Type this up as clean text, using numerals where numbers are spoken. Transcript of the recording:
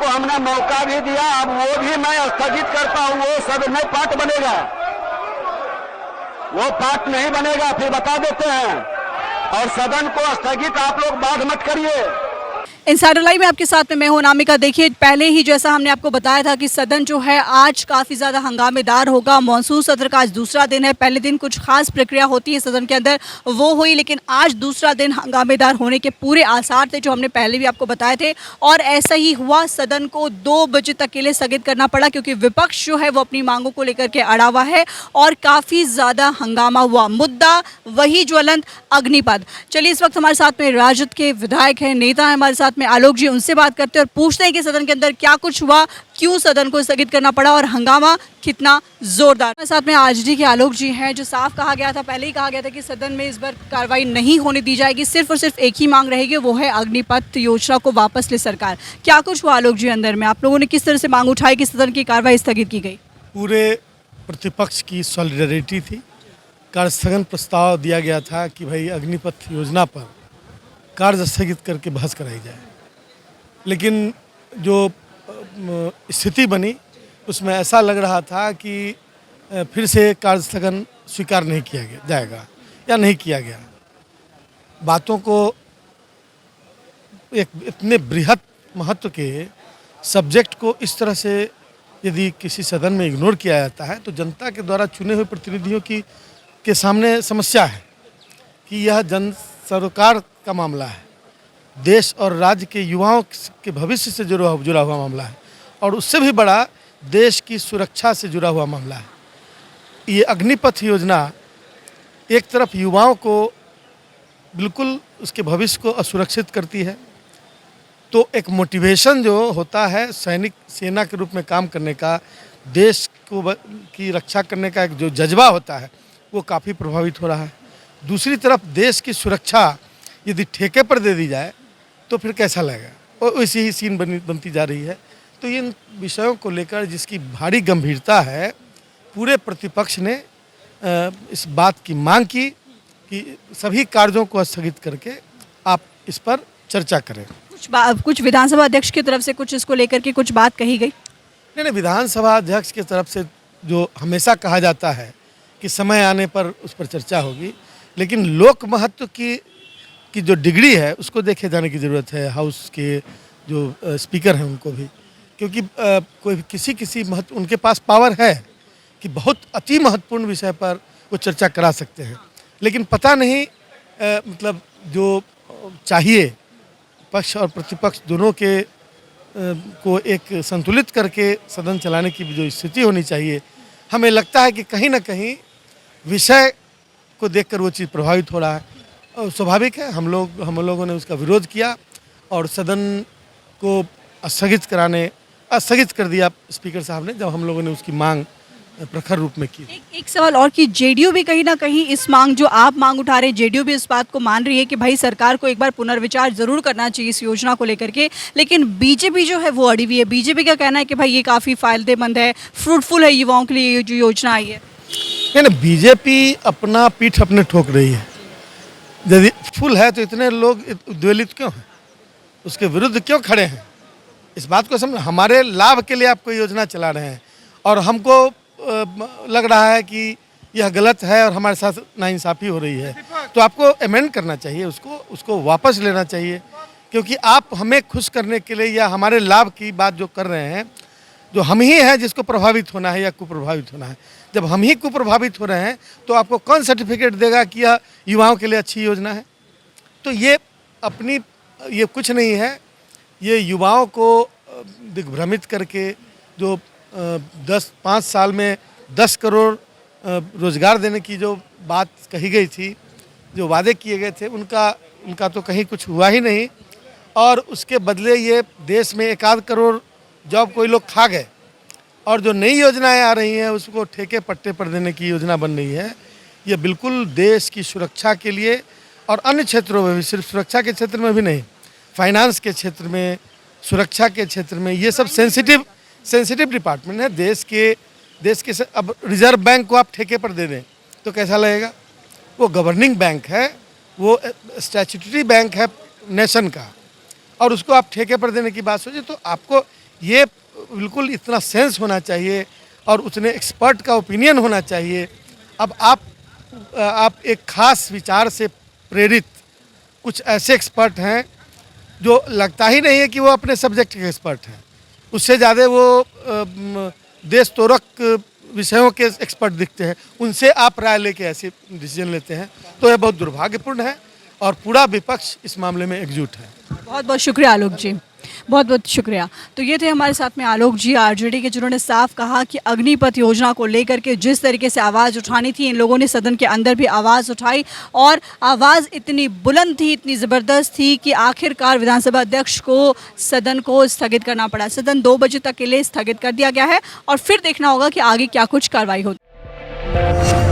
हमने मौका भी दिया, अब वो भी मैं स्थगित करता हूं। वो सदन में पार्ट बनेगा, वो पार्ट नहीं बनेगा, फिर बता देते हैं। और सदन को स्थगित आप लोग बाध मत करिए। इनसाइडर लाइव में आपके साथ में मैं हूं अनामिका। देखिए, पहले ही जैसा हमने आपको बताया था कि सदन जो है आज काफ़ी ज़्यादा हंगामेदार होगा। मॉनसून सत्र का आज दूसरा दिन है। पहले दिन कुछ खास प्रक्रिया होती है सदन के अंदर, वो हुई, लेकिन आज दूसरा दिन हंगामेदार होने के पूरे आसार थे, जो हमने पहले भी आपको बताए थे। और ऐसा ही हुआ, सदन को 2 बजे तक के लिए स्थगित करना पड़ा, क्योंकि विपक्ष जो है वो अपनी मांगों को लेकर के अड़ा हुआ है और काफ़ी ज़्यादा हंगामा हुआ। मुद्दा वही ज्वलंत अग्निपथ। चलिए, इस वक्त हमारे साथ में राजद के विधायक हैं, नेता हैं हमारे साथ में आलोक जी, उनसे बात करते हैं और पूछते हैं कि सदन के अंदर क्या कुछ हुआ, क्यों सदन को स्थगित करना पड़ा और हंगामा कितना जोरदार। हमारे साथ में आरजेडी के आलोक जी हैं, जो साफ कहा गया था, पहले ही कहा गया था कि सदन में इस बार कार्रवाई नहीं होने दी जाएगी, सिर्फ और सिर्फ एक ही मांग रहेगी, वो है अग्निपथ योजना को वापस ले सरकार। क्या कुछ हुआ आलोक जी अंदर में? आप लोगों ने किस तरह से मांग उठाई कि सदन की कार्रवाई स्थगित की गई? पूरे प्रतिपक्ष की सॉलिडरिटी थी। कार्यस्थगन प्रस्ताव दिया गया था कि भाई अग्निपथ योजना पर कार्य स्थगित करके बहस कराई जाए, लेकिन जो स्थिति बनी उसमें ऐसा लग रहा था कि फिर से कार्य स्थगन स्वीकार नहीं किया जाएगा या नहीं किया गया। बातों को एक इतने बृहत महत्व के सब्जेक्ट को इस तरह से यदि किसी सदन में इग्नोर किया जाता है तो जनता के द्वारा चुने हुए प्रतिनिधियों के सामने समस्या है कि यह जन सरकार का मामला है, देश और राज्य के युवाओं के भविष्य से जुड़ा हुआ मामला है और उससे भी बड़ा देश की सुरक्षा से जुड़ा हुआ मामला है। ये अग्निपथ योजना एक तरफ युवाओं को बिल्कुल उसके भविष्य को असुरक्षित करती है, तो एक मोटिवेशन जो होता है सैनिक सेना के रूप में काम करने का, देश को की रक्षा करने का एक जो जज्बा होता है वो काफ़ी प्रभावित हो रहा है। दूसरी तरफ देश की सुरक्षा यदि ठेके पर दे दी जाए तो फिर कैसा लगेगा, और वैसी ही सीन बनती जा रही है। तो इन विषयों को लेकर जिसकी भारी गंभीरता है, पूरे प्रतिपक्ष ने इस बात की मांग की कि सभी कार्यों को स्थगित करके आप इस पर चर्चा करें। कुछ विधानसभा अध्यक्ष की तरफ से कुछ इसको लेकर के कुछ बात कही गई? नहीं, विधानसभा अध्यक्ष की तरफ से जो हमेशा कहा जाता है कि समय आने पर उस पर चर्चा होगी, लेकिन लोक महत्व की जो डिग्री है उसको देखे जाने की ज़रूरत है। हाउस के जो स्पीकर हैं उनको भी, क्योंकि कोई किसी महत्व उनके पास पावर है कि बहुत अति महत्वपूर्ण विषय पर वो चर्चा करा सकते हैं, लेकिन पता नहीं मतलब जो चाहिए पक्ष और प्रतिपक्ष दोनों के को एक संतुलित करके सदन चलाने की जो स्थिति होनी चाहिए, हमें लगता है कि कहीं ना कहीं विषय को देखकर वो चीज़ प्रभावित हो रहा है। और स्वाभाविक है, हम लोगों ने उसका विरोध किया और सदन को स्थगित कर दिया स्पीकर साहब ने, जब हम लोगों ने उसकी मांग प्रखर रूप में की। एक सवाल और कि जेडीयू भी कहीं ना कहीं इस मांग जो आप मांग उठा रहे हैं, जेडीयू भी इस बात को मान रही है कि भाई सरकार को एक बार पुनर्विचार जरूर करना चाहिए इस योजना को लेकर के, लेकिन बीजेपी जो है वो अड़ी हुई है। बीजेपी का कहना है कि भाई ये काफ़ी फायदेमंद है, फ्रूटफुल है युवाओं के लिए ये जो योजना आई है। नहीं, बीजेपी अपना पीठ अपने ठोक रही है। यदि फुल है तो इतने लोग उद्वेलित क्यों हैं, उसके विरुद्ध क्यों खड़े हैं? इस बात को समझ, हमारे लाभ के लिए आप कोई योजना चला रहे हैं और हमको लग रहा है कि यह गलत है और हमारे साथ नाइंसाफ़ी हो रही है, तो आपको अमेंड करना चाहिए, उसको वापस लेना चाहिए, क्योंकि आप हमें खुश करने के लिए या हमारे लाभ की बात जो कर रहे हैं, जो हम ही हैं जिसको प्रभावित होना है या कुप्रभावित होना है। जब हम ही कुप्रभावित हो रहे हैं तो आपको कौन सर्टिफिकेट देगा कि यह युवाओं के लिए अच्छी योजना है? तो ये कुछ नहीं है, ये युवाओं को दिग्भ्रमित करके जो 5 साल में 10 करोड़ रोज़गार देने की जो बात कही गई थी, जो वादे किए गए थे, उनका तो कहीं कुछ हुआ ही नहीं, और उसके बदले ये देश में 1 करोड़ जॉब कोई लोग खा गए, और जो नई योजनाएं आ रही हैं उसको ठेके पट्टे पर देने की योजना बन रही है। ये बिल्कुल देश की सुरक्षा के लिए और अन्य क्षेत्रों में भी, सिर्फ सुरक्षा के क्षेत्र में भी नहीं, फाइनेंस के क्षेत्र में, सुरक्षा के क्षेत्र में, ये सब सेंसिटिव डिपार्टमेंट है देश के। अब रिजर्व बैंक को आप ठेके पर दे दें तो कैसा लगेगा? वो गवर्निंग बैंक है, वो स्टैट्यूटरी बैंक है नेशन का, और उसको आप ठेके पर देने की बात सोचिए, तो आपको ये बिल्कुल इतना सेंस होना चाहिए और उतने एक्सपर्ट का ओपिनियन होना चाहिए। अब आप एक खास विचार से प्रेरित कुछ ऐसे एक्सपर्ट हैं जो लगता ही नहीं है कि वो अपने सब्जेक्ट के एक्सपर्ट हैं, उससे ज़्यादा वो देश तोरक विषयों के एक्सपर्ट दिखते हैं, उनसे आप राय लेके ऐसे डिसीजन लेते हैं, तो यह बहुत दुर्भाग्यपूर्ण है और पूरा विपक्ष इस मामले में एकजुट है। बहुत बहुत शुक्रिया आलोक जी, बहुत बहुत शुक्रिया। तो ये थे हमारे साथ में आलोक जी आरजेडी के, जिन्होंने साफ कहा कि अग्निपथ योजना को लेकर के जिस तरीके से आवाज़ उठानी थी, इन लोगों ने सदन के अंदर भी आवाज़ उठाई और आवाज़ इतनी बुलंद थी, इतनी ज़बरदस्त थी कि आखिरकार विधानसभा अध्यक्ष को सदन को स्थगित करना पड़ा। सदन 2 बजे तक के लिए स्थगित कर दिया गया है और फिर देखना होगा कि आगे क्या कुछ कार्रवाई होती है।